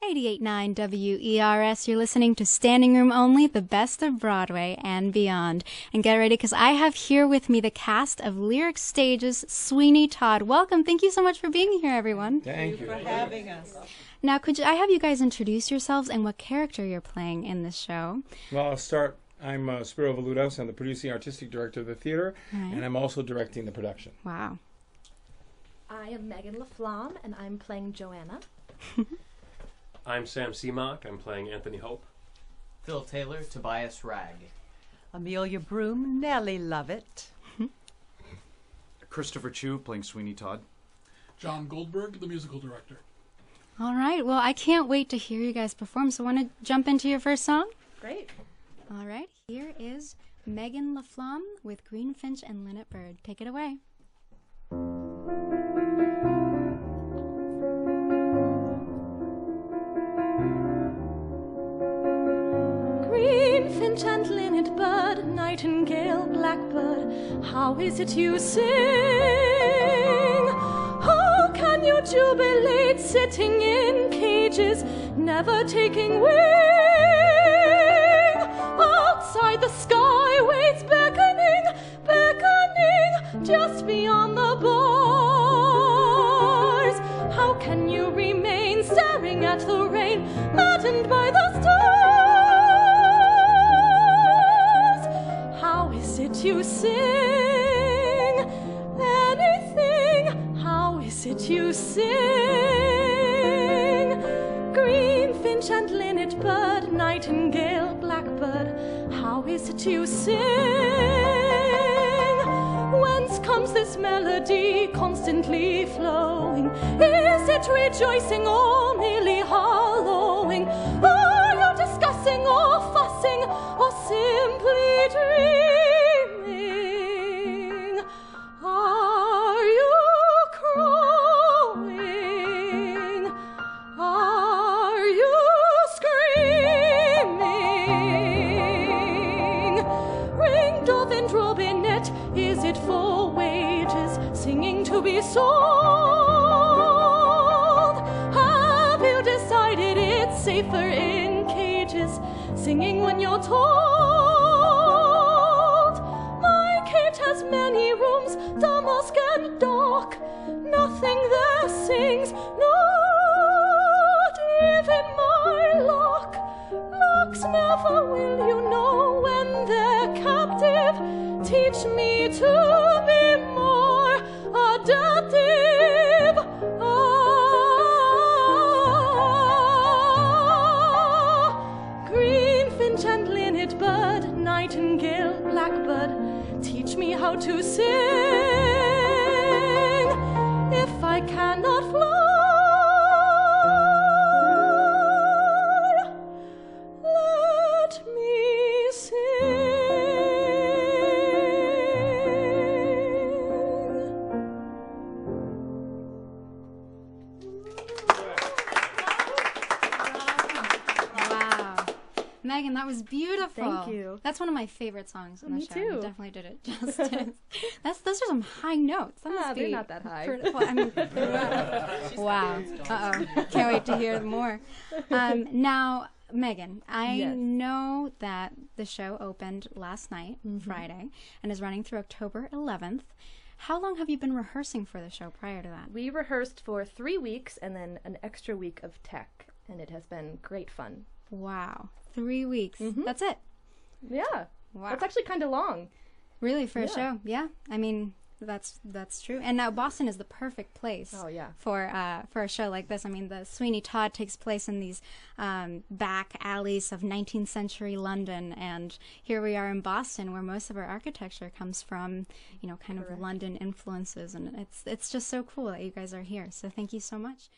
88.9 WERS. You're listening to Standing Room Only, the best of Broadway and beyond. And get ready, because I have here with me the cast of Lyric Stage's Sweeney, Todd. Welcome. Thank you so much for being here, everyone. Thank you for having us. Now, could I have you guys introduce yourselves and what character you're playing in this show? Well, I'll start. I'm Spiro Valudos. I'm the producing artistic director of the theater, and I'm also directing the production. Wow. I am Meghan LaFlam, and I'm playing Joanna. I'm Sam Seamock. I'm playing Anthony Hope. Phil Taylor, Tobias Ragg. Amelia Broom, Nellie Lovett. Christopher Chu playing Sweeney Todd. John Goldberg, the musical director. All right. Well, I can't wait to hear you guys perform. So want to jump into your first song? Great. All right. Here is Meghan LaFlam with Green Finch and Linnet Bird. Take it away. Green finch and linnet bird, nightingale, blackbird, how is it you sing? How can you jubilate sitting in cages, never taking wing? Outside the sky waits beckoning, beckoning, just beyond the bars. How can you remain staring at the rain, maddened by the stars? How is it you sing anything? How is it you sing? Green finch and linnet bird, nightingale, blackbird, how is it you sing? Whence comes this melody constantly flowing? Is it rejoicing or merely hollowing? Are you discussing or fussing or simply dreaming? Are you crowing? Are you screaming? Ring dove and robinet, is it for wages, singing to be sold? Have you decided it's safer in cages, singing when you're told? My cage has many rooms, damask and dark, nothing there sings, not even my lock. Locks never will you know when they're captive. Teach me to be more adaptive. Green finch and linnet bird, nightingale, blackbird, teach me how to sing. If I cannot fly, let me sing. Wow. Megan, that was beautiful. Thank you. That's one of my favorite songs in the Me show. too. You definitely did it justice. Those are some high notes. That must They're be not that high. Well, I mean, wow. Uh-oh. Can't wait to hear more. Now, Megan, I Yes. know that the show opened last night, Friday, and is running through October 11th. How long have you been rehearsing for the show prior to that? We rehearsed for 3 weeks and then an extra week of tech, and it has been great fun. Wow. 3 weeks. Mhm. That's it. Yeah. Wow. That's actually kind of long. Really, for a Yeah. show? Yeah. I mean, that's true. And now Boston is the perfect place Oh, yeah. for a show like this. I mean, the Sweeney Todd takes place in these back alleys of 19th century London, and here we are in Boston, where most of our architecture comes from, you know, kind of Correct. London influences, and it's just so cool that you guys are here. So thank you so much.